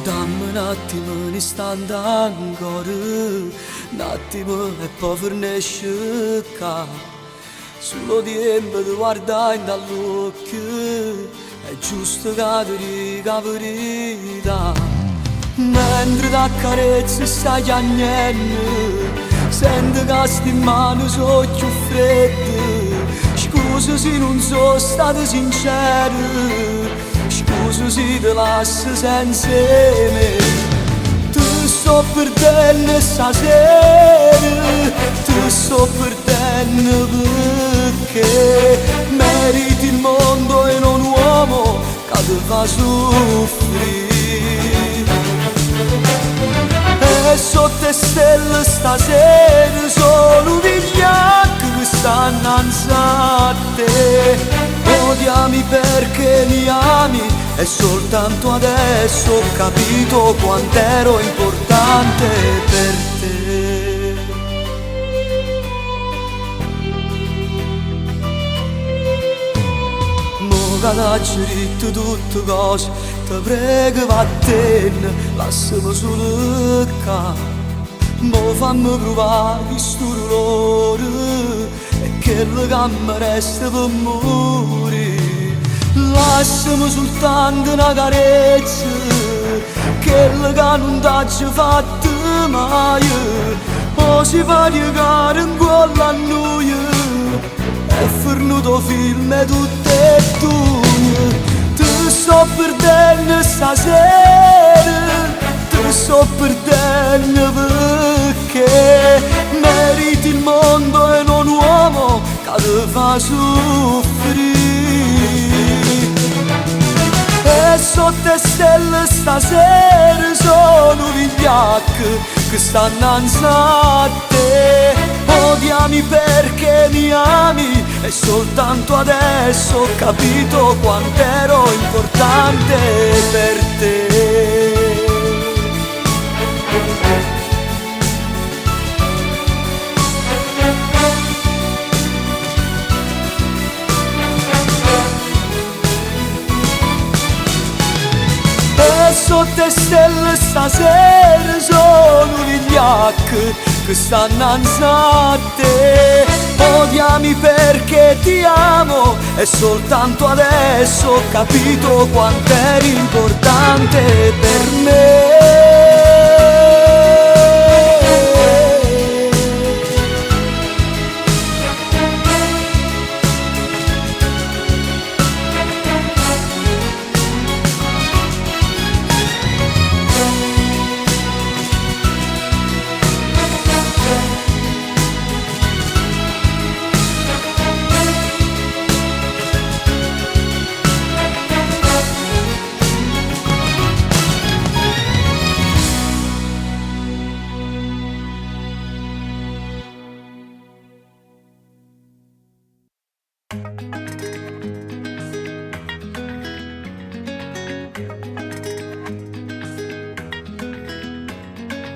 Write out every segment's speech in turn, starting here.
Dammi un attimo un istante ancora, un attimo e poi fornisce qua. Solo tempo di guardare dall'occhio, è giusto che ti dica la verità. Mentre ti accarezzi stai piangendo, sento che sti mani sono più fredde. Scusa se non sono stato sincero, scusa se ti lascio senza me. Ti sto perdendo stasera, ti sto perdendo perché meriti il mondo e non un uomo che ti fa soffrire. E sotto le stelle stasera sono vigliacchi che stanno innanzi a te. Odiami perché mi ami e soltanto adesso ho capito quanto ero importante per te. Mo che t'ho detto tutte cose, ti prego vattene, lasciami solo qua. Mo fammi provare questo dolore e quello che mi resta per morire. Lasciami soltanto una carezza, quello che non t'ho fatto mai. O si fa piegare in cuore a noi, è fornuto film e tutto è tu. Ti sto perdendo stasera, ti sto perdendo perché meriti il mondo e non un uomo che ti fa soffrire. E sotto le stelle stasera sono vigliacchi che stanno innanzi a te. Odiami perché mi ami e soltanto adesso ho capito quanto ero importante per te. E sotto le stelle stasera sono vigliacchi che stanno innanzi a te. Odiami perché ti amo e soltanto adesso ho capito quanto eri importante per me.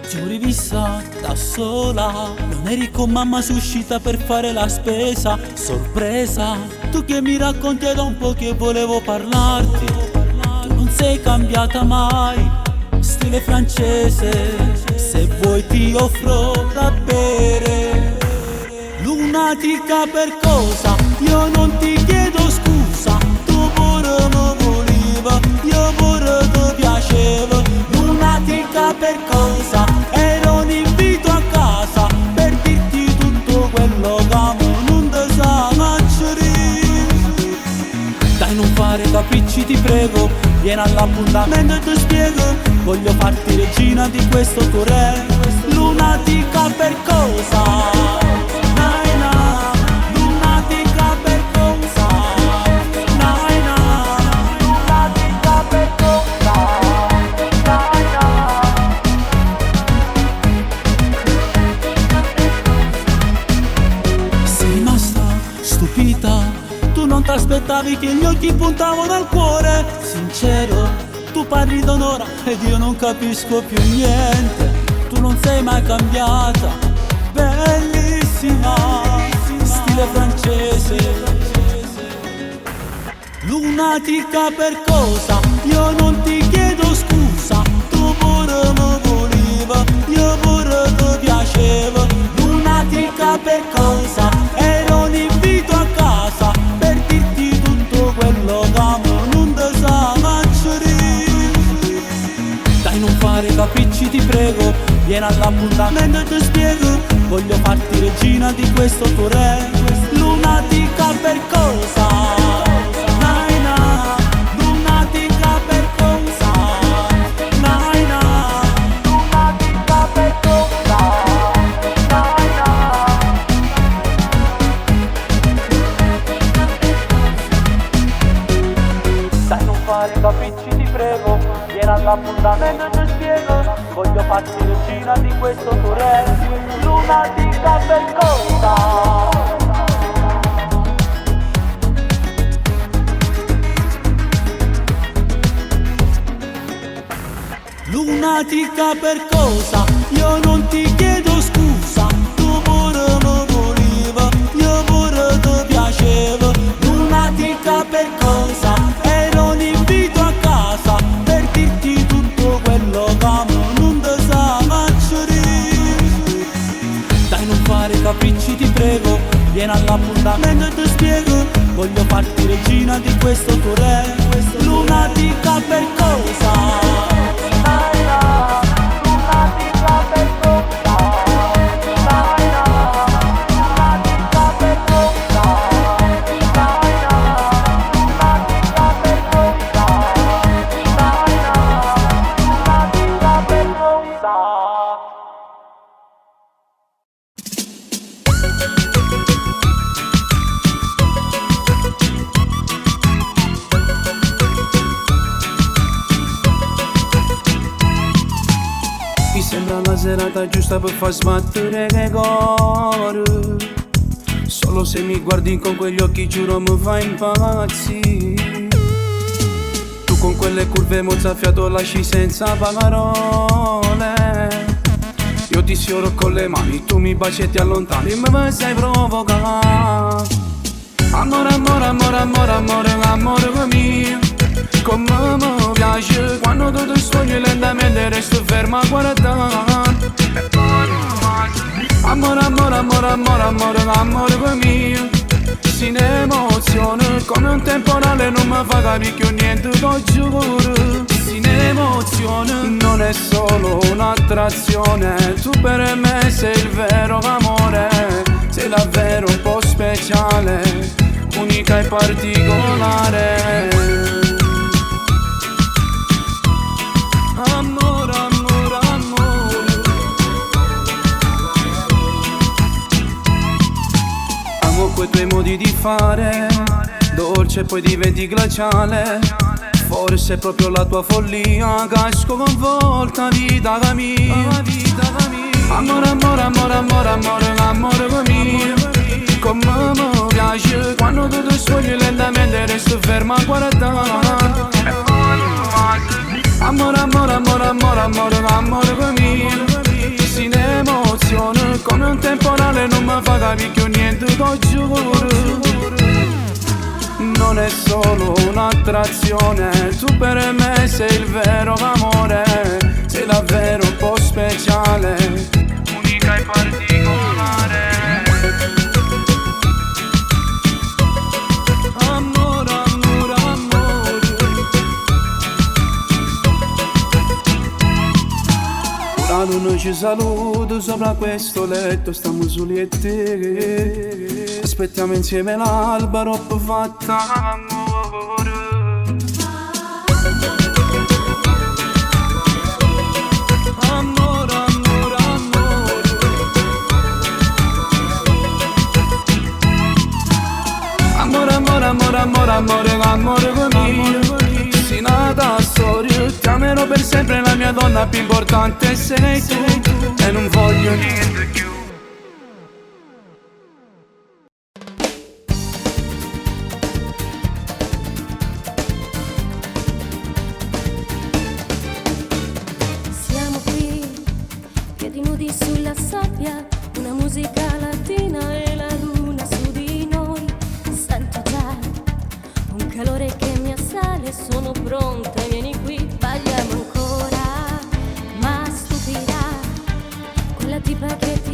Ti ho rivista da sola, non eri con mamma su uscita per fare la spesa. Sorpresa, tu che mi racconti da un po' che volevo parlarti. Tu non sei cambiata mai, stile francese, se vuoi ti offro da bere. Lunatica per cosa? Io non ti chiedo scusa, tu pure mi voleva, io pure ti piacevo. Lunatica per cosa? Era un invito a casa per dirti tutto quello che amo, non ti sa macciare. Dai, non fare capricci ti prego, vieni all'appuntamento e ti spiego. Voglio farti regina di questo tuo re. Lunatica per cosa? Tu non t'aspettavi che gli occhi puntavano al cuore. Sincero, tu parli d'onore ed io non capisco più niente. Tu non sei mai cambiata, bellissima, stile francese. Lunatica per cosa? Io non ti chiedo scusa, tu piaceva. Lunatica per cosa? Ero un invito a casa per dirti tutto quello che amo, non te sa mangiare. Dai, non fare capricci, ti prego, vieni all'appuntamento e ti spiego. Voglio farti regina di questo tuo re. Lunatica per cosa? Naina, lunatica per cosa? Naina, lunatica per cosa? Naina. Dai, non fare capricci, ti prego, vieni all'appuntamento e ti spiego. Voglio farti regina di questo tuo re. Lunatica per cosa? Lunatica per cosa? Io non ti chiedo scusa, tu pure mi voleva, io pure ti piaceva. Lunatica per cosa? Ero un invito a casa per dirti tutto quello che amo, non te sa mangiare. Dai, non fare capricci, ti prego, vieni all'appuntamento e ti spiego. Voglio farti regina di questo tuo re. Lunatica per cosa? Sembra la serata giusta per far sbattere le cuore. Solo se mi guardi con quegli occhi giuro mi fai impazzire. Tu con quelle curve mozzafiato lasci senza parole. Io ti sfioro con le mani, tu mi baci e ti allontani, mi sai provocare. Amore, amore, amore, amore, amore, amore mio. Come mi piace quando tu ti sogni lentamente resto ferma a guardare. Amore, amore, amore, amore, amore, amore mio. Si ne emoziona come un temporale, non mi fa capire più niente, lo giuro. Si ne emoziona, non è solo un'attrazione. Tu per me sei il vero amore, sei davvero un po' speciale, unica e particolare. Amore, amore, amore. Amo quei tuoi modi di fare, dolce e poi diventi glaciale. Forse è proprio la tua follia che sconvolta vita mia. Amore, amore, amore, amore, amore, amore mio. Come mi piace quando tu ti sogni lentamente resto ferma a guardare. Amore, amore, amore, amore, amore, amore mio. Si ne emoziona come un temporale, non mi fa capire più niente, lo giuro. Non è solo un'attrazione, tu per me sei il vero amore, sei davvero un po' speciale, unica e particolare. La luna ci saluta sopra questo letto, stiamo soli e te. Aspettiamo insieme l'alba, roba fatta d'amore. Amore, amore, amore. Amore, amore, amore, amore, amore, amore mio. Si nata storia, ti amerò per sempre, la mia donna più importante sei tu, e non voglio niente più. Siamo qui, piedi nudi sulla sabbia, una musica latina e la luna su di noi. Sento già un calore che mi assale, sono pronta, vieni qui, balliamo ancora. Ma stupirà quella tipa che ti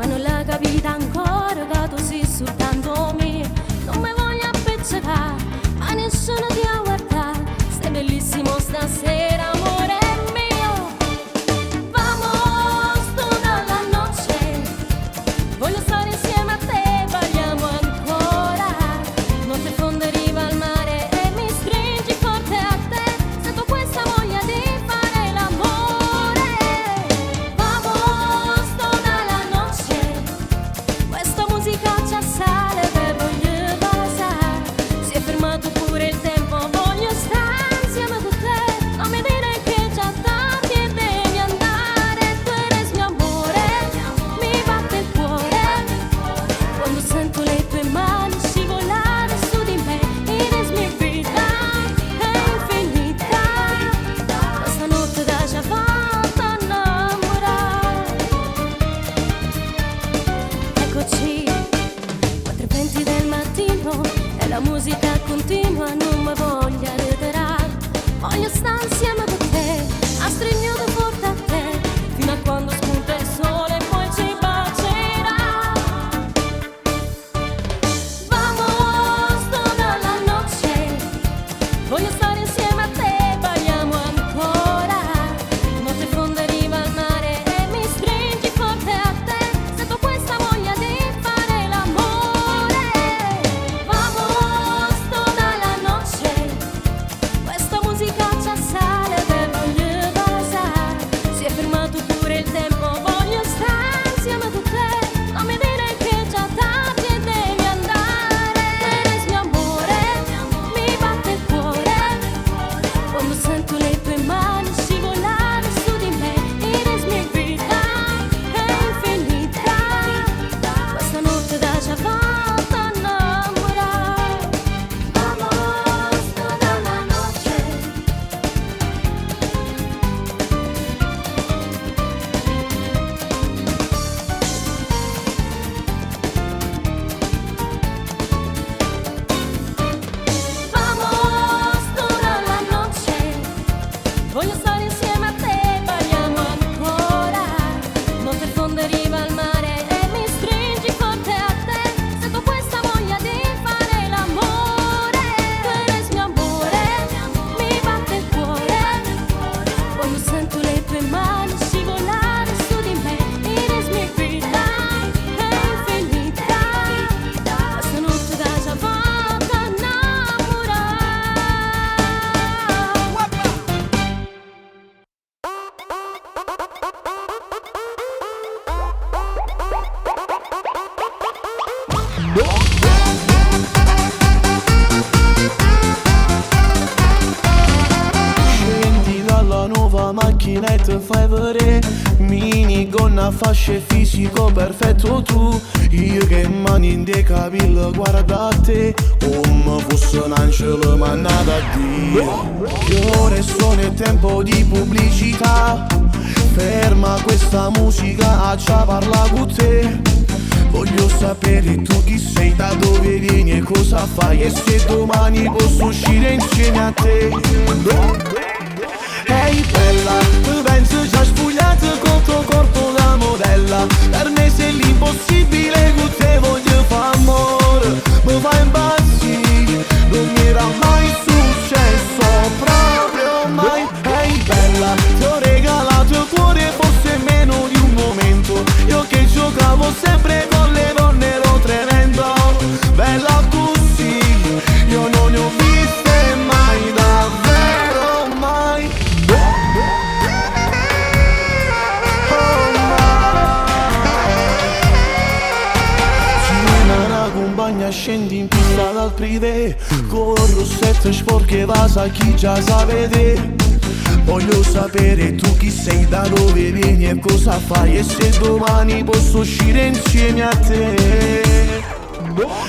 ma non l'ha capita ancora che tu sei soltanto mio. Non mi voglio appiccicare, ma nessuno ti ha guardato. Sei bellissimo stasera, amore mio. Vamos tutta la noche, voglio stare insieme a te, balliamo ancora. Non ti fonderiva al mare e mi stringi forte a te. Sento questa voglia di fare l'amore. Vamos tutta la noche, questa musica ci assale per voglio passare. Si è fermato pure il tempo, voglio stare insieme a te. Non mi dire che già tardi e devi andare. Tu eres mio amore, mi batte il cuore quando sento le tue mani scivolare su di me. Eres mi vita, è infinita. Questa notte da già fatta innamorare. Eccoci, 4:20 del mattino e la musica continua, non mi voglio arretrare. Voglio stare insieme con te, a stringere forte a te, fino a quando spunta il sole e poi ci bacerà. Vamos tutta la noche, voglio stare insieme a te, balliamo ancora. Non ti fonderiva al mare e mi stringi forte a te. Sento questa voglia di fare l'amore. Vamos tutta la noche, questa musica ci assale per voglio passare. Si è fermato pure il tempo, voglio stare insieme a te. Non mi dire che già tardi e devi andare. Eres mio amore, mi batte il cuore quando sento le tue mani scivolare su di me. Eres mi vita, è infinita. Questa notte da già fatta innamorare. Vamos tutta la noche. Vamos tutta la noche, voglio stare insieme a te, balliamo ancora. Non ti fonderiva al mare e mi stringi forte a te. Sento questa voglia di fare l'amore. Tu eres mio amore, mi batte il cuore quando sento le tue mani scivolare su di me. Eres mi vita, è infinita. Questa notte da già fatta innamorare. Scendi dalla nuova macchina e te fai vedere. Minigonna, fasce fisico perfetto tu. Io che mani in dei capelli guarda a te, come fosse un angelo mandato a Dio. Che ore sono, è tempo di pubblicità. Ferma questa musica, a già parla con te. Voglio sapere tu chi sei, da dove vieni e cosa fai, e se domani posso uscire insieme a te. Ehi bella, tu pensi già spugliato col tuo corpo da modella. Per me sei l'impossibile, con te voglio fare amore. Mi fai impazzire, non mi era mai successo, proprio mai. Ehi bella, ti ho regalato il cuore, forse meno di un momento. Io che giocavo sempre con le donne ero tremendo. Bella così, io non ne ho viste mai, davvero mai. Compagna scendi in pista dal privé, con rossetto sporche vasa chi già sa vedere. Voglio sapere tu chi sei, da dove vieni e cosa fai, e se domani posso uscire insieme a te.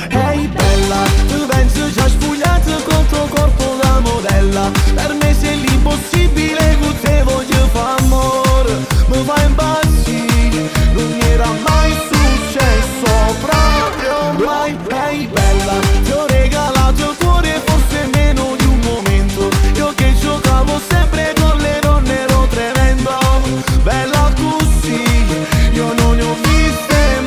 Ehi bella, tu pensi già spugliato col tuo corpo da modella. Per me sei l'impossibile, con te voglio fare amore. Mi fai impazzire, non mi era mai successo, proprio mai. Ehi bella, ti ho regalato il cuore, forse meno di un momento. Io che giocavo sempre con le donne ero tremendo. Bella così, io non ne ho viste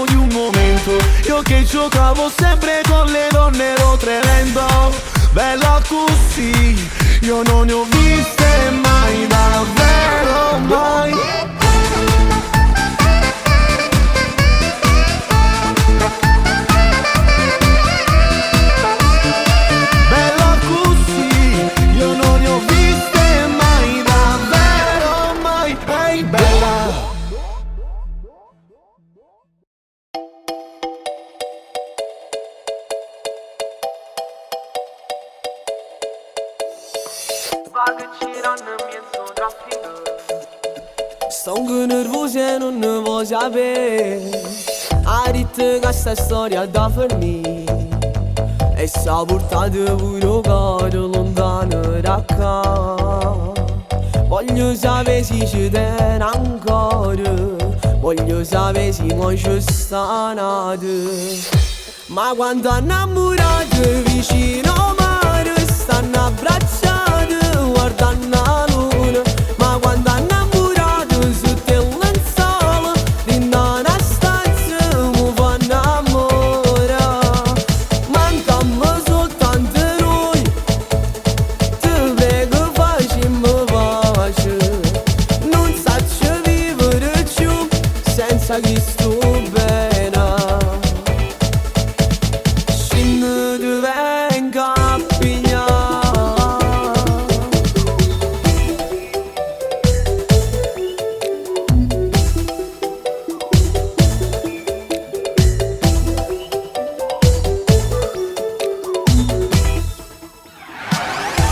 di un momento. Io che giocavo sempre con le donne ero tremendo. Bella così, io non ne ho viste mai, davvero mai. Bella così, io non ne ho viste mai, davvero mai. Ehi, bella. Sto nervoso e non ne voglio sapere. Ha detto che sta storia da finire e si è portato pure caro lontano da qua. Voglio sapere se ci tiene ancora, voglio sapere se non ci sta nato. Ma quando è innamorato vicino al mare stanno abbracciati guardando la luna. Ma quando è innamorato sotto il lenzuolo dentro una stanza mi fanno amore. Mancammo soltanto noi, ti prego facciamo pace. Non saccio vivere più senza chi sto bene. Scinno ti venga a pigliare.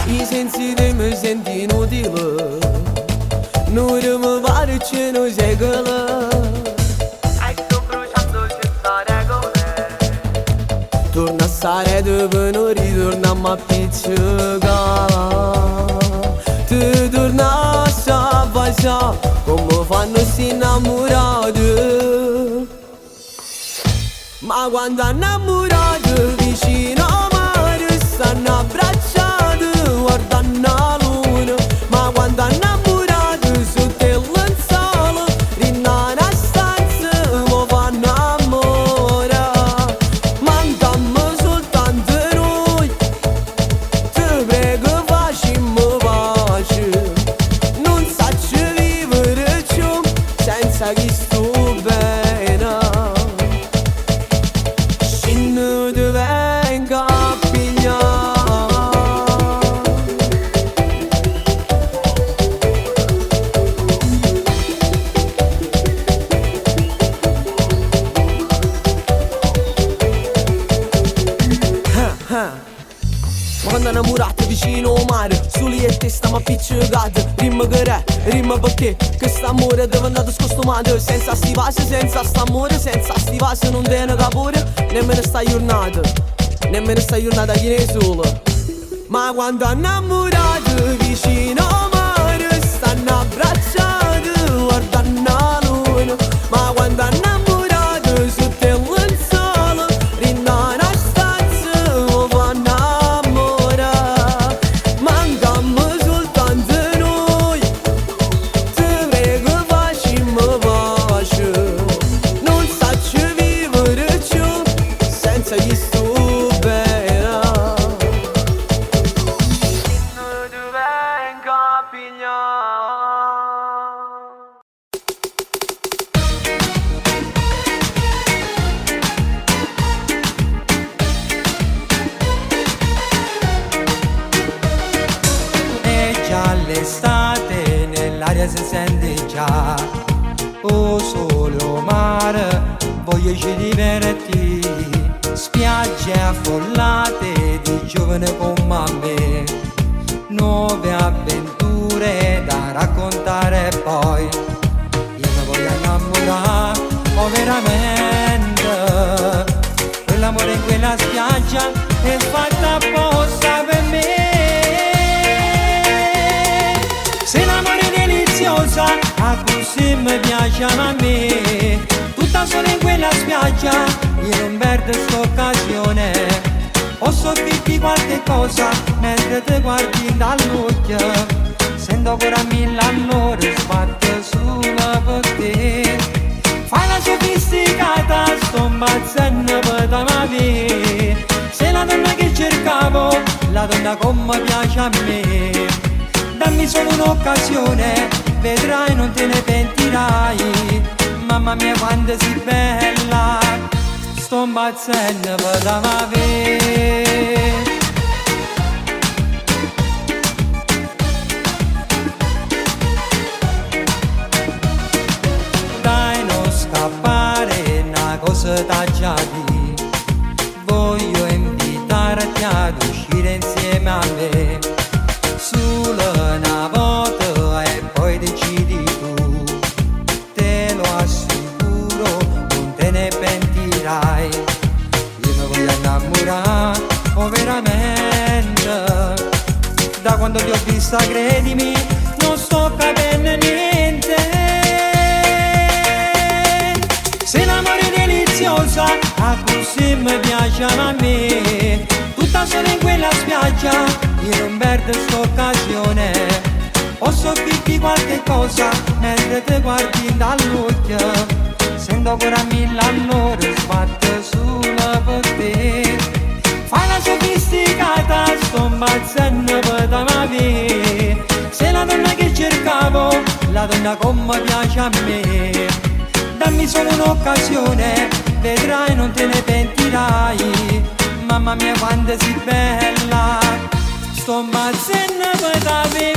I sensi di me senti inutile, non mi pare che non sei quello. Sto bruciando senza regole. Torna a stare dove non ritorniamo a pizzicare. Ti torna a sapere come fanno sti innamorati. Ma quando è innamorato vicino al mare stanno abbracciati guardando la luna. Ma quando è innamorato sotto il lenzuolo dentro una stanza mi fanno amore. Mancammo soltanto noi, ti prego facciamo pace. Non saccio vivere più senza chi sto bene. Scinno ti venga a pigliare. Ma quando innamorati vicino al mare, soli e te stiamo appiccicati. Rimma che re, rimma perché che st'amore deve andare scostumato. Senza sti vasi, senza st'amore, senza sti vasi non tiene capore. Nemmeno sta giornata, nemmeno sta giornata chi ne è solo. Ma quando innamorati vicino al mare stanno abbracciati guardando la luna. Ma quando innamorati sotto il lenzuolo dentro una stanza mi fanno amore. Mancammo soltanto noi, ti prego facciamo pace. Non saccio vivere più senza chi sto bene. Non ti venga a pigliare. È già l'estate, nell'aria si sente già. Oh solo mare, voglioci divertire. Spiagge affollate di giovane come me. Nuove avventure da raccontare poi. Io mi voglio innamorare, oh veramente. Quell'amore in quella spiaggia è fatta apposta per me. Se l'amore è deliziosa, a così mi piace a me. Tutta sola in quella spiaggia, io non perdo st'occasione. Posso dirti qualche cosa mentre ti guardi dall'occhio. Sento ancora mille all'ora sbatte sulla per te. Fai la sofisticata, sto impazzendo per t'amare. Sei la donna che cercavo, la donna come piace a me. Dammi solo un'occasione, vedrai non te ne pentirai. Mamma mia quanto sei bella, sto impazzendo per t'amare. Dai non scappare, una cosa t'ha già detto. Voglio invitarti ad uscire insieme a me. Solo una volta e poi decidi tu. Te lo assicuro, non te ne pentirai. Io mi voglio innamorare, oh veramente. Da quando ti ho vista, credimi, non sto capendo niente. Sei l'amore deliziosa, a così mi piace a me. Tutta sola in quella spiaggia, io non perdo st'occasione. Posso dirti qualche cosa, mentre ti guardi dall'occhio. Sento ancora mille all'ora, sbatto sulla per te. Fai la sofisticata, sto impazzendo per t'amare. Sei la donna che cercavo, la donna come piace a me. Dammi solo un'occasione, vedrai non te ne pentirai. Mamma mia quanto sei bella, sto impazzendo per t'amare.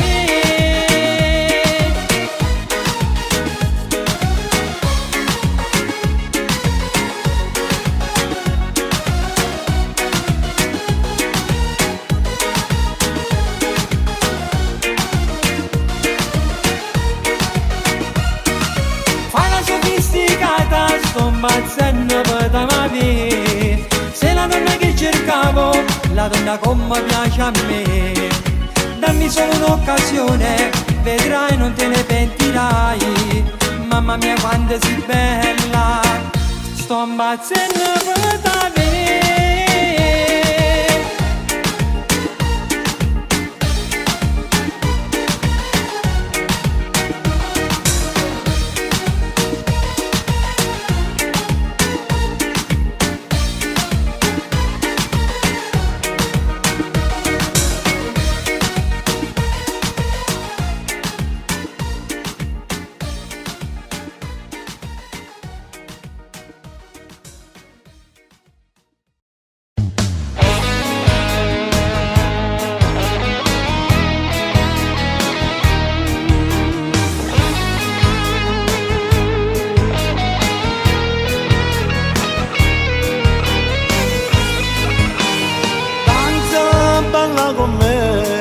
Sto impazzendo per t'amare. Sei la donna che cercavo, la donna come piace a me. Dammi solo un'occasione, vedrai non te ne pentirai. Mamma mia quanto sei bella, sto impazzendo per t'amare.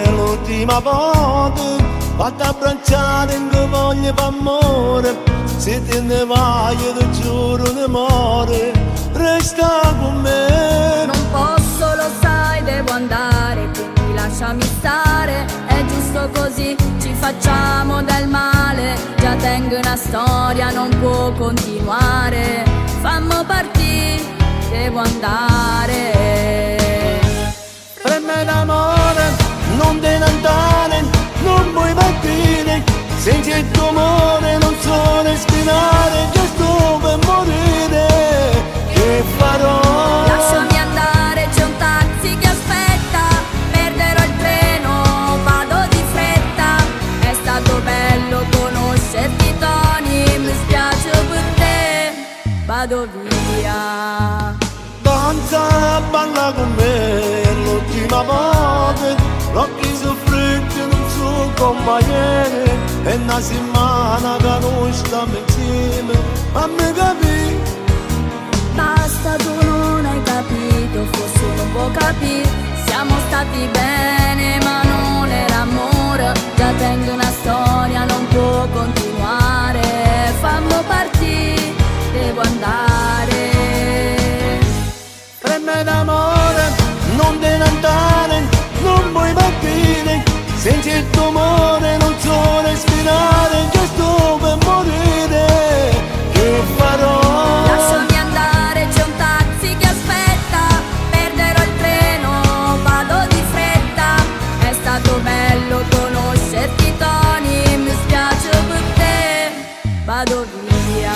L'ultima volta vado a abbracciare in che voglio f'amore. Se te ne vai io ti giuro ne muore. Resta con me. Non posso, lo sai, devo andare, quindi lasciami stare. È giusto così, ci facciamo del male. Già tengo una storia, non può continuare. Fammo partire, devo andare. Preme d'amore, non te ne andare, non puoi partire. Senza il tuo amore non so respirare. Già sto per morire, che farò? Lasciami andare, c'è un taxi che aspetta. Perderò il treno, vado di fretta. È stato bello conoscerti Tony, mi spiace per te, vado via. Danza, balla con me, è l'ultima volta. L'occhi soffritti non so come ieri. È una settimana che noi stiamo insieme. Fammi capire. Basta, tu non hai capito, forse non può capire. Siamo stati bene ma non era amore. Già tengo una storia, non può continuare. Fammo partire, devo andare. Preme d'amore, non te ne andare, non puoi partire. Senza il tuo amore non so respirare. Già sto per morire, che farò? Lasciami andare, c'è un taxi che aspetta. Perderò il treno, vado di fretta. È stato bello conoscerti Tony, mi spiace per te, vado via.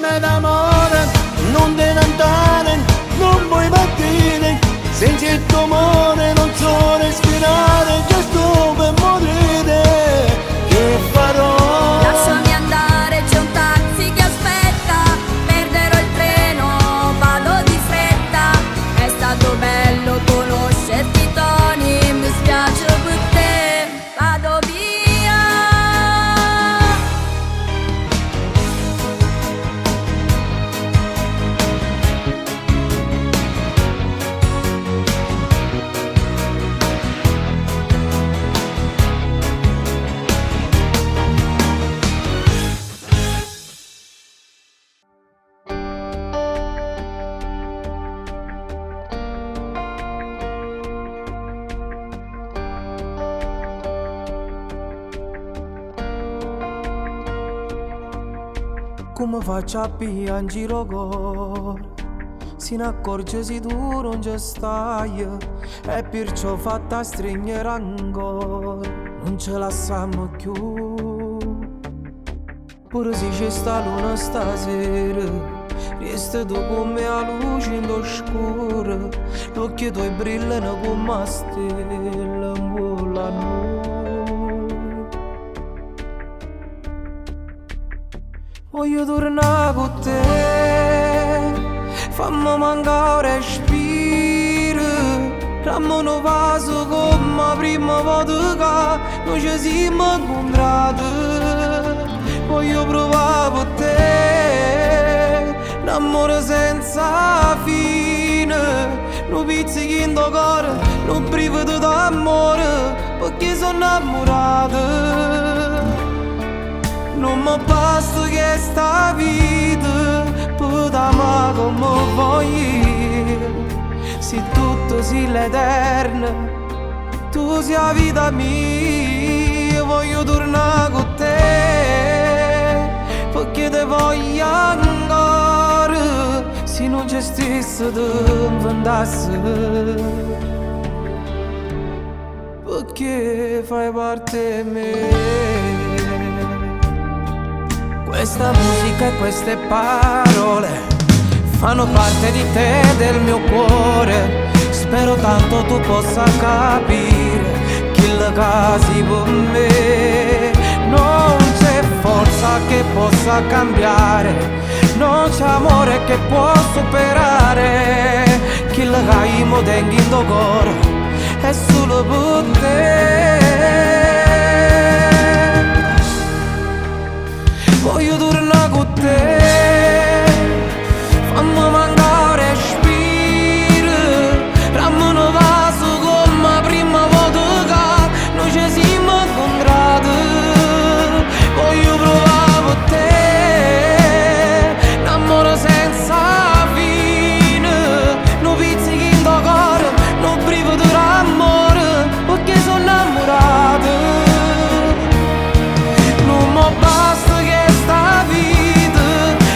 donne d'amore, non te ne andare, non vuoi partire, senza il tuo amore non so respirare, già sto per morire, che farò? Lasciami andare, c'è un taxi che aspetta, perderò il treno, vado di fretta. È stato bello conoscerti Tony, mi spiace per te, vado via. Come faccio a piangere il cuore? Si ne accorge se tu non ci stai, e perciò fatta stringere ancora, non ce lasciamo più. Pure se c'è sta luna stasera, resta tu come la luce in oscura, gli occhi tuoi brillano come una stella in volano. Voglio tornare con te, fammi mancare respiro, dammi un vaso come prima volta che noi ci siamo incontrati. Voglio provare per te, l'amore senza fine, non pizzichi in tuo cuore, non brivido d'amore, perché sono innamorato. Non mi basta che sta vita per amare come voglio. Se tutto si l'eterno, tu sei la vita mia. Voglio tornare con te, perché te voglio ancora. Se non c'è stesso ti inventassi, perché fai parte di me. Questa musica e queste parole fanno parte di te e del mio cuore. Spero tanto tu possa capire che la casi per me. Non c'è forza che possa cambiare, non c'è amore che può superare. Che la caimo tengo in tuo cuore è solo per te. Voglio tornare con te, fammi mancare respiro, dammi un vaso come prima volta che noi ci siamo incontrati. Voglio provare per te, l'amore senza fine, non pizzichi in tuo cuore, non brivido d'amore, perché sono innamorato. Non mi basta sta vita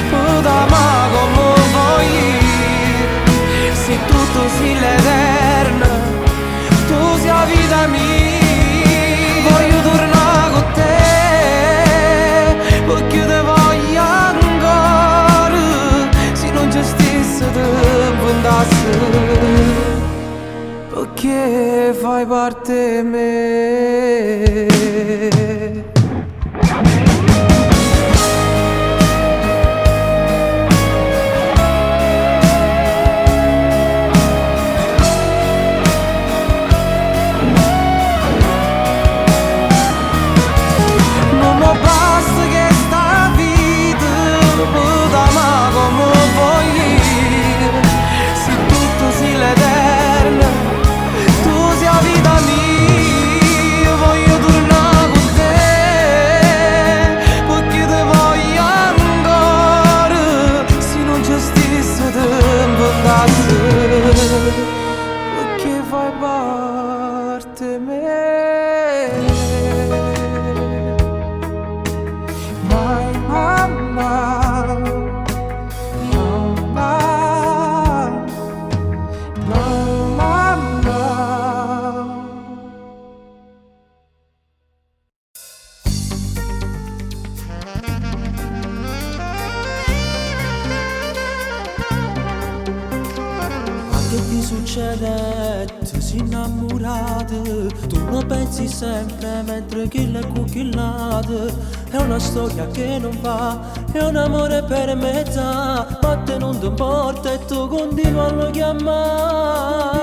per amare come voglio. Se tutto si l'eterno, tu sei la vita mia. Voglio tornare con te, perché te voglio ancora. Se non c'è stesso ti inventassi, perché fai parte di me. Voglio tornare succede, ti sei innamorato, tu lo pensi sempre mentre chi l'è cucchillato. È una storia che non va, è un amore per metà, ma te non ti importa e tu continui a lo chiamare.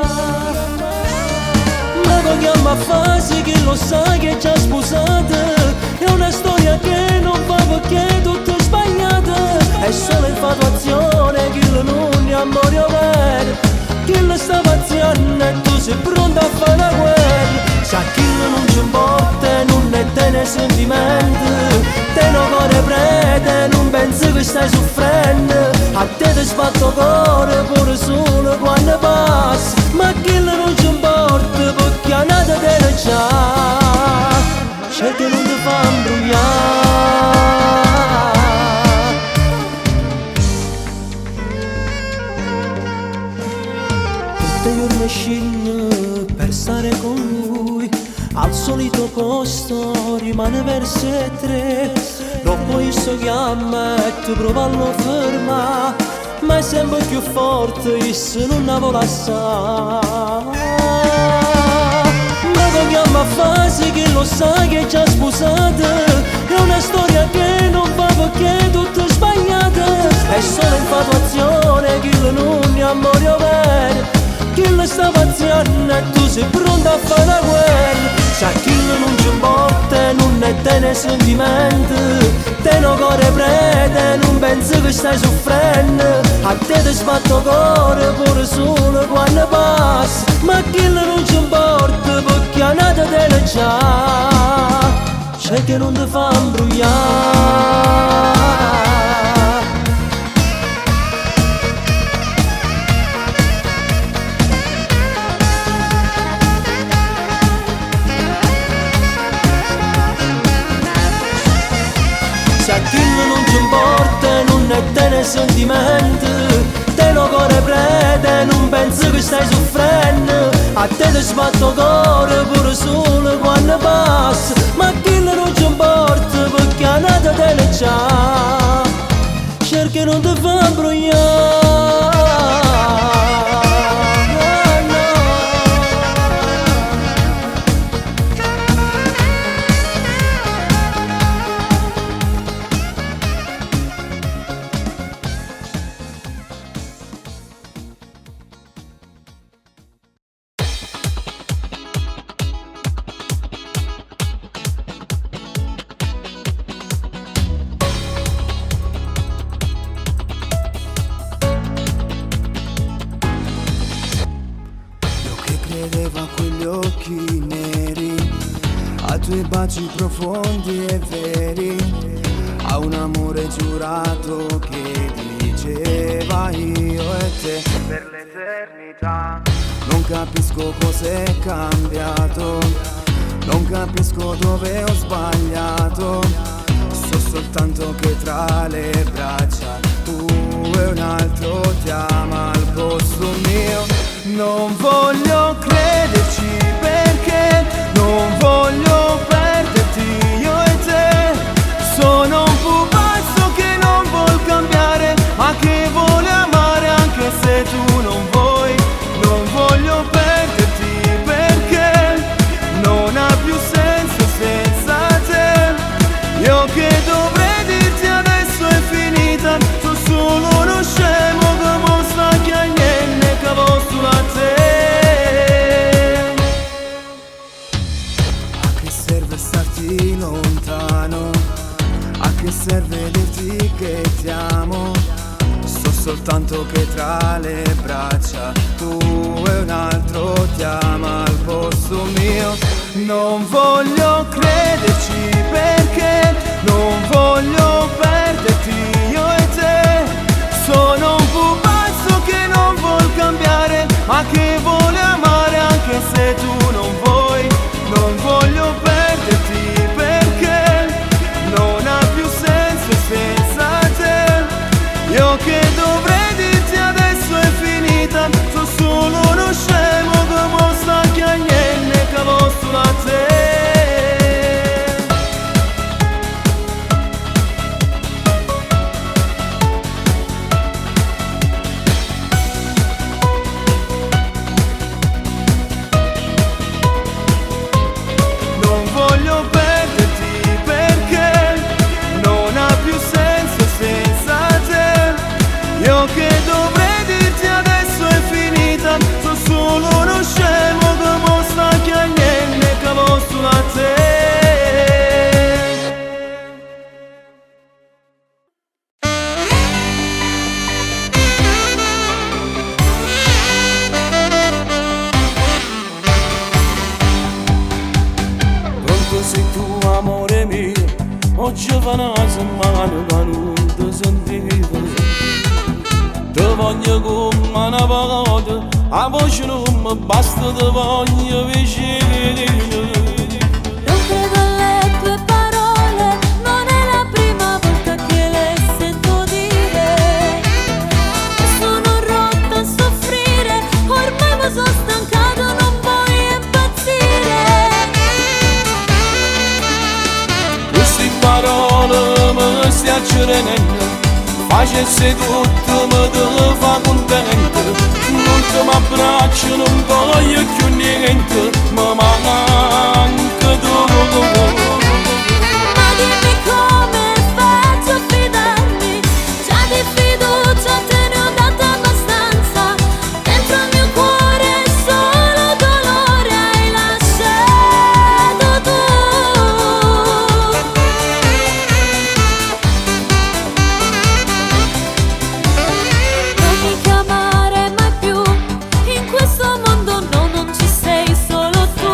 Ma lo chiama a fasi che lo sai che è già sposato. È una storia che non va perché tutto è sbagliato. È solo infatuazione, che non è amore vero. Chi lo sta paziando e tu sei pronta a fare la guerra. Sa chi non ci importa, non è te ne sentimenti. Te no cuore prete, non pensi che stai soffrendo. A te ti sbatto cuore pure solo quando passi. Ma chi non ci importa perché a nata te ne già. C'è che non ti fa imbrogliare. Tutte giorni scendo per stare con lui. Al solito posto rimane verso tre. Dopo questo chiama e tu prova a lo ferma, ma è sempre più forte se non la vuole assai. Ma lo chiama a fasi che lo sai che è già sposato. È una storia che non va perché tutto è sbagliato. È solo infatuazione, che non è amore vero. Chi lo sta paziando e tu sei pronta a fare la guerra. Sa chi non ci importa, non è te ne sentimenti. Te no cuore prete, non pensi che stai soffrendo. A te ti sbatto cuore pure solo quando passi. Ma chi non ci importa perché a nata te ne già. C'è che non ti fa imbrogliare. Se a chi non ci importa, non è te ne sentimenti. Te no cuore prete, non pensi che stai soffrendo. A te ti sbatto cuore pure solo quando passi. Ma a chi non ci importa perché a nata te ne già. Cerca non ti fa imbrogliare. Credevo a quegli occhi neri, a tuoi baci profondi e veri, a un amore giurato che diceva io e te per l'eternità. Non capisco cos'è cambiato, non capisco dove ho sbagliato. So soltanto che tra le braccia tu e un altro ti ama al posto mio. Non voglio crederci perché non voglio perderti io e te. Sono un pupazzo che non vuol cambiare, ma che vuole amare anche se tu non vuoi. Non voglio perderti perché non ha più senso senza te. Io che dovrei dirti adesso è finita, sono solo uno scemo che mostra che a niente cavo sulla te. A che serve starti lontano? A che serve dirti che ti amo? So soltanto che tra le braccia tu e un altro ti ama al posto mio. Non voglio crederci perché non voglio perderti io e te. Sono un pupazzo che non vuol cambiare, ma che vuole amare anche se tu non vuoi. Non voglio perderti perché non ha più senso senza te. Io che dovrei dirti adesso è finita, sono solo uno scemo che mostra che a niente cavo sulla te. voglio come una volta, a voce non mi basta, ti voglio vicino. Non credo alle tue parole, non è la prima volta che le sento dire. E sono rotta a soffrire, ormai mi sono stancato, non voglio impazzire. Queste parole mi stiaccionano, facesse tutto mi te fa contento. Non ti abbraccio, non voglio più niente, mi manca tu. Ma dimmi come faccio a fidarmi, già di fiducia te ne ho data abbastanza. Dentro il mio cuore solo dolore hai lasciato tu. Non mi chiamare mai più, in questo mondo no, non ci sei solo tu.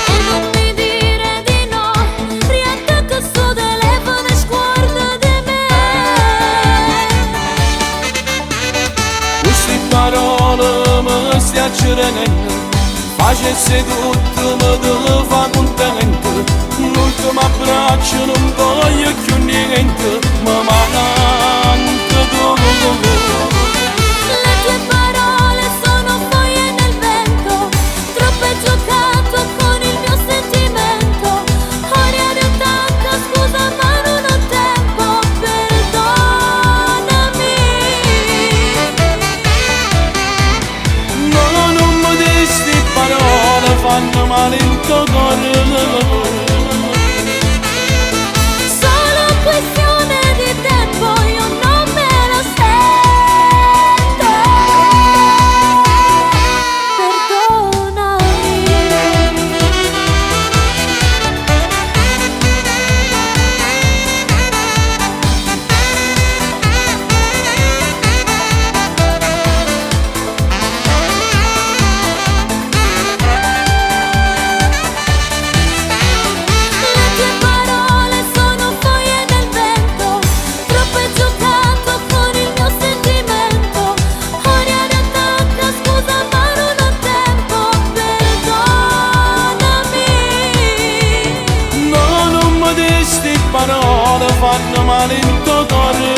E non mi dire di no, riattacca sto telefono e sguarda di me. Queste parole mi stiaccionano, facesse tutto mi te fa contento. Non ti abbraccio, non voglio più niente, mi manca tu. Le tue parole sono foglie nel vento, troppo hai giocato con il mio sentimento. Ora ne ho tanta scusa ma non ho tempo, perdonami. No, non mi disti parole, fanno male in tuo cuore. Solo questione di tempo, io non me lo sento. Perdonami. Le tue parole sono foglie nel vento, troppo hai giocato con il mio sentimento. Ora ne ho tanta scusa ma non ho tempo, perdonami. No, non mi disti parole, fanno male in tuo cuore.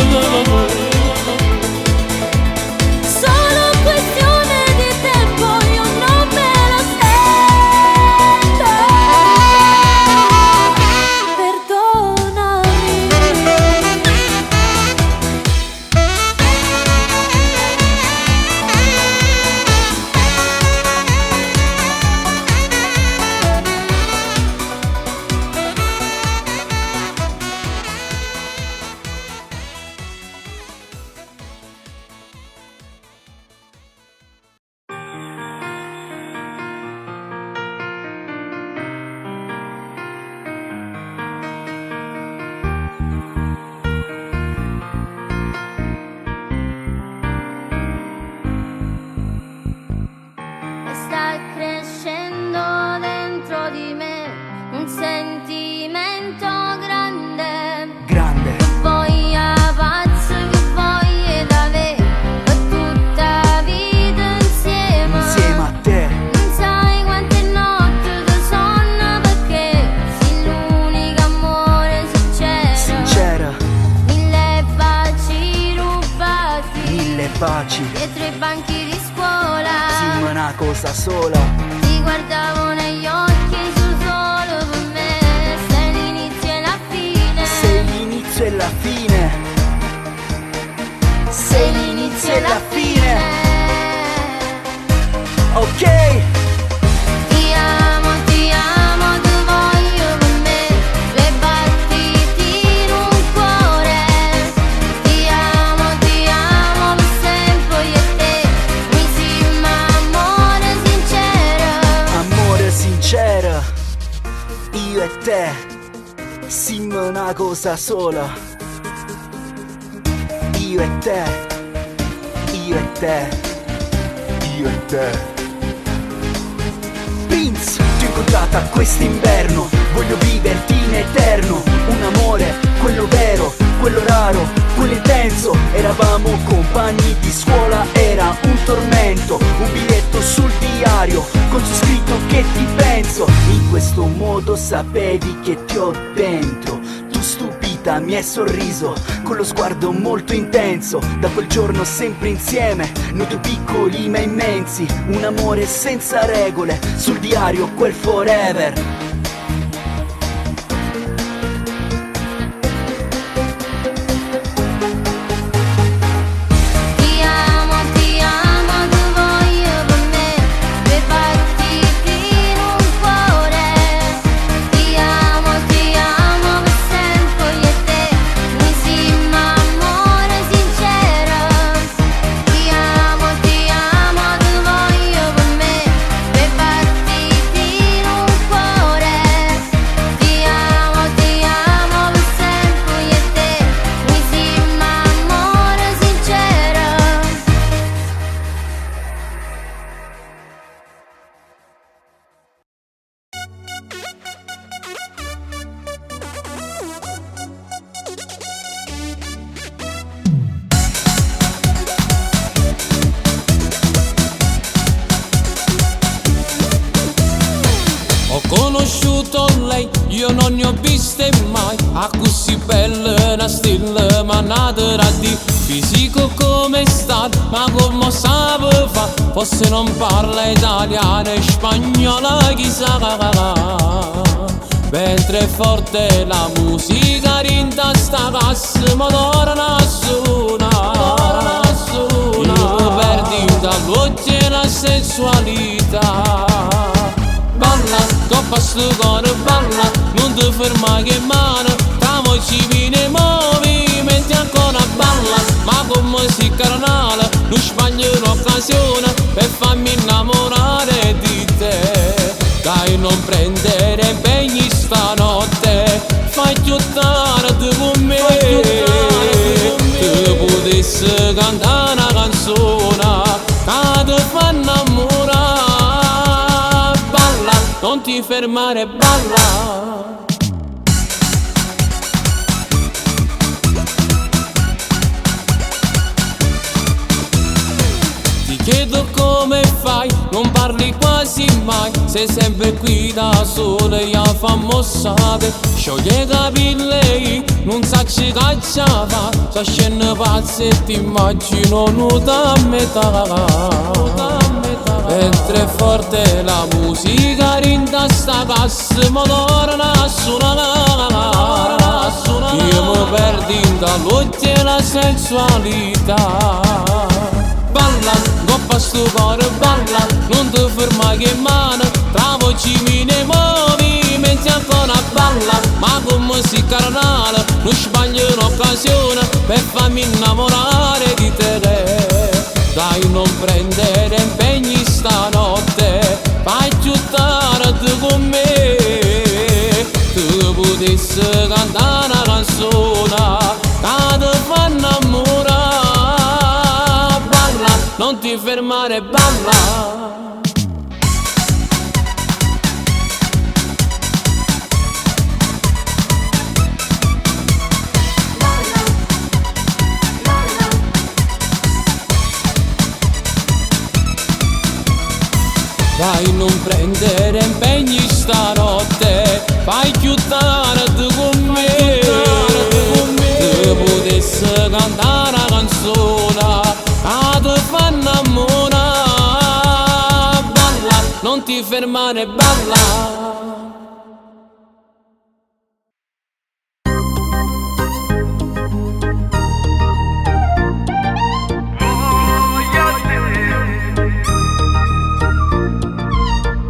Solo questione di tempo, io non me lo sento. Perdonami. Sta crescendo dentro di me un sentimento grande. Grande, Voglia pazza che voglia d'avere per tutta vita insieme. insieme a te. Non sai quante notti ti sonno perché sei l'unico amore sincero. Sincera, Mille baci rubati mille baci, dietro i banchi di scuola. siamo una cosa sola. Ti guardavo negli occhi su solo per me. Sei l'inizio e la fine. Sei l'inizio e la fine. Sei l'inizio e la fine. Ok, Ti amo, ti voglio per me. Due battiti in un cuore. Ti amo per sempre io e te. Mi sembra amore sincero. amore sincero. Io e te siamo una cosa sola. Io e te, io e te, io e te. Prince, ti ho incontrata quest'inverno, voglio viverti in eterno. Un amore, quello vero, quello raro, quello intenso. Eravamo come sapevi che ti ho dentro. Tu stupita mi hai sorriso con lo sguardo molto intenso. Da quel giorno sempre insieme, noi due piccoli ma immensi. Un amore senza regole, sul diario quel forever. Conosciuto lei, io non ne ho viste mai. A così bella, una stella, ma nata di fisico come sta, ma come sape fa? Forse non parla italiano e spagnola, chissà. Mentre è forte la musica, rinda sta cassa, ma torna a suonare. Io perdi dall'occhio e la sensualità. Balla, coppa sto cuore, balla, non ti ferma che mano. Tramoci nei movimenti ancora balla, ma come si carnale, non sbaglio un'occasione per farmi innamorare di te. Dai, non prendere impegni stanotte, fai chiuttare tu con me. Tu potessi cantare una canzone che ti fa innamorare. Non ti fermare, balla. Ti chiedo come fai, non parli quasi mai. Sei sempre qui da sola, io famosa. Scioglie i capelli, non sa che caccia fa. Sta scena pazza e ti immagino nuda a metà. Mentre è forte la musica, rinda sta cassa, ma torna a suonare. Io mi perdi dall'occhio e la sensualità. Balla, coppa sto cuore, balla, non ti ferma che mano. Travoci nei movimenti ancora balla, ma come si carnale, non sbaglio un'occasione per farmi innamorare di te. Dai, non prendere impegni stanotte, fai chiuttare tu con me. Tu potessi cantare una canzone che ti fa innamorare. Balla, non ti fermare, balla. Dai, non prendere impegni stanotte, fai chiuttare tu con me. Tu potessi cantare una canzone che ti fa innamorare. Balla, non ti fermare, balla.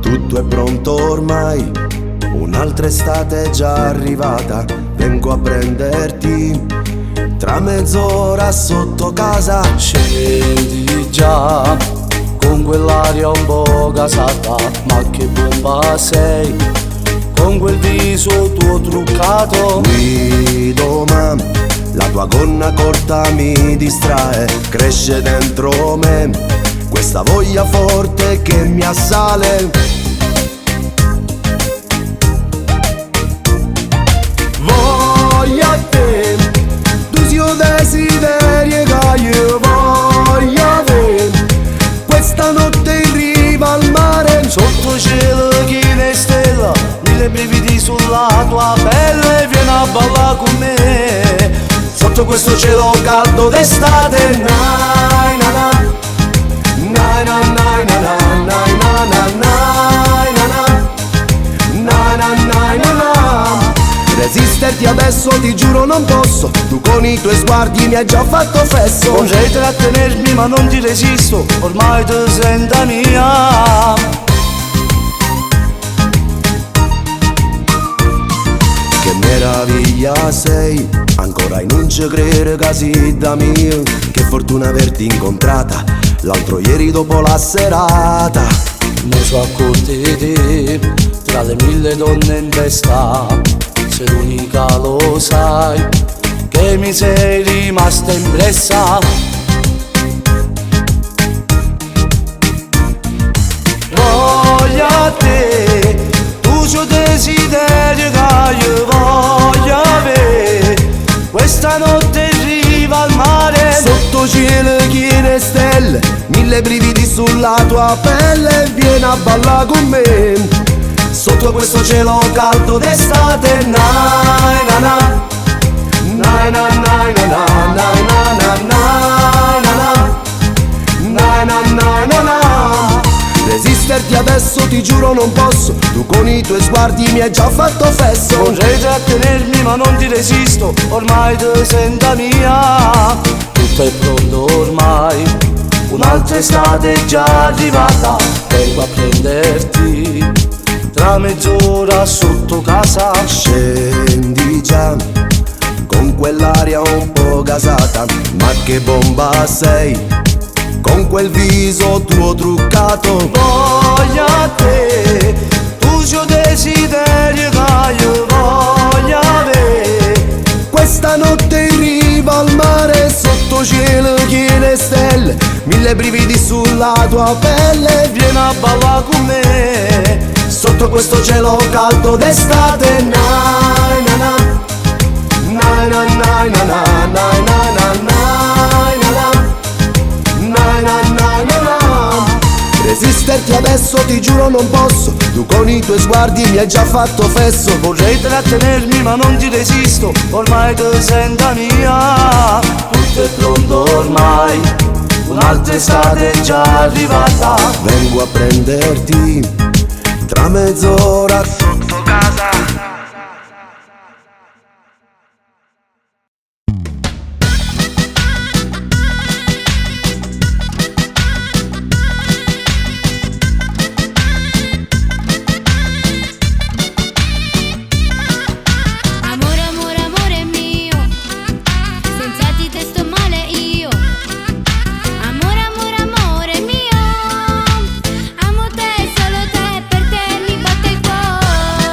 Tutto è pronto ormai, un'altra estate è già arrivata. Vengo a prenderti tra mezz'ora sotto casa. Scendi già con quell'aria un po' casata, ma che bomba sei, con quel viso tuo truccato. Guido, ma la tua gonna corta mi distrae, cresce dentro me questa voglia forte che mi assale. Voglio a te, tu sei un desiderio che io voglio avere. Questa notte in riva al mare, sotto cielo chi ne stella, mille brividi sul sotto questo cielo caldo d'estate. Nai na na, nai na nai na na, nai na na nai na na, nai na nai na na. Resisterti adesso ti giuro non posso, tu con i tuoi sguardi mi hai già fatto fesso. Vorrei trattenermi ma non ti resisto, ormai ti sento mia. Che meraviglia sei, ancora in non ci credere che sei da mia. Che fortuna averti incontrata, l'altro ieri dopo la serata. Mi sono accorto di te, tra le mille donne in testa, sei l'unica lo sai, che mi sei rimasta impressa. Voglio a te, tu c'ho desiderio che io voglio avere. Questa notte arriva al mare, sotto cielo chiare stelle, mille brividi sulla tua pelle. Vieni a ballare con me, sotto questo cielo caldo d'estate. Nai na na, nai na nai na na, nai na na nai na na, nai na nai na na. Resisterti adesso ti giuro non posso, tu con i tuoi sguardi mi hai già fatto fesso. Vorrei trattenermi ma non ti resisto, ormai ti sento mia. Tutto è pronto ormai, un'altra estate è già arrivata. Vengo a prenderti tra mezz'ora sotto casa. Scendi già con quell'aria un po' gasata, ma che bomba sei, con quel viso tuo truccato. Voglio a te, tu c'ho desiderio che io voglio avere. Questa notte in riva al mare, sotto cielo piene stelle, mille brividi sulla tua pelle. Vieni a ballare con me, sotto questo cielo caldo d'estate. Nai na na, nai na nai na na, nai na na nai na na, nai na nai na na. Resisterti adesso ti giuro non posso, tu con i tuoi sguardi mi hai già fatto fesso. Vorrei trattenermi ma non ti resisto, ormai ti sento mia. Tutto è pronto ormai, un'altra estate è già arrivata. Vengo a prenderti tra mezz'ora sotto casa. Amo te, solo te, per te mi batte il cuore.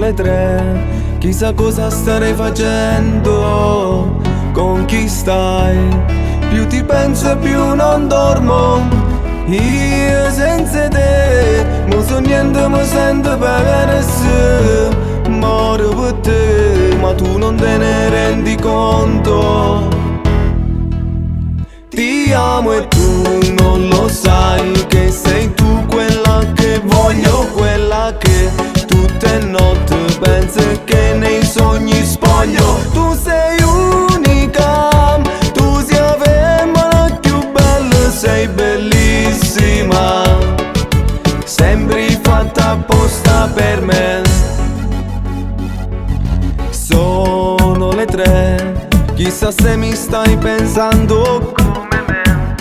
le 3, chissà cosa starei facendo. Con chi stai? Più ti penso e più non dormo. Io senza te, mo so niente, mi sento bene se moro per te, ma tu non te ne rendi conto. Ti amo e tu non lo sai, che sei tu quella che voglio, quella che tutte notte penso e che nei sogni spoglio. Tu sei unica, tu sei la femmina più bella, sei bellissima, sembri fatta apposta per me. Sono le 3, chissà se mi stai pensando come me.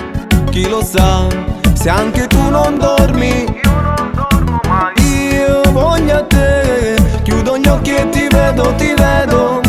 Chi lo sa, se anche tu non dormi, io non dormo mai. Io voglio a te, chiudo gli occhi e ti vedo, ti vedo.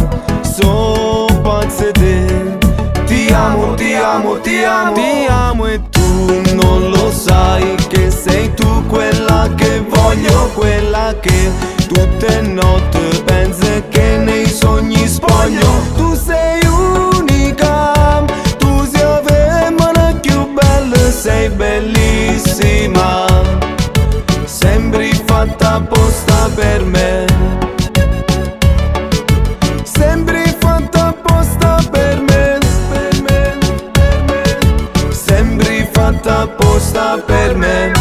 So pazzo te, ti amo, ti amo, ti amo, ti amo e tu non lo sai, che sei tu quella che voglio, quella che tutte notte penso e che nei sogni spoglio. Tu sei unica, tu sei la femmina più bella, sei bellissima, sembri fatta apposta per me. Sembri fatta apposta per me, per me, per me. Sembri fatta apposta per me.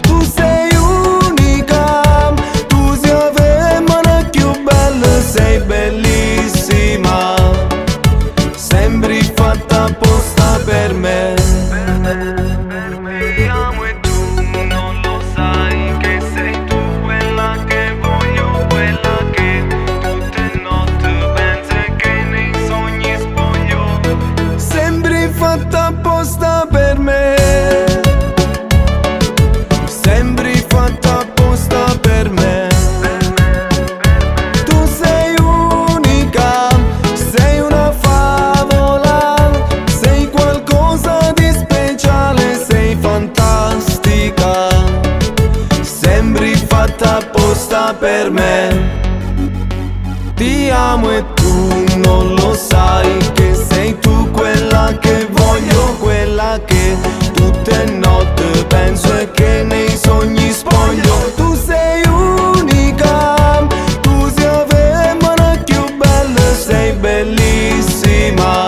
Tu sei unica, tu sei la femmina più bella, sei bellissima, sembri fatta apposta per me. Ti amo e tu non lo sai, che sei tu quella che voglio, quella che tutte notte penso e che nei sogni spoglio. Sembri fatta apposta per me, sembri fatta apposta per me. Tu sei unica, sei una favola, sei qualcosa di speciale, sei fantastica, sembri fatta apposta per me. Ti amo e tu non lo sai, che sei tu quella che voglio, quella che tutte notte penso e che nei sogni spoglio. Tu sei unica, tu sei la femmina più bella, sei bellissima,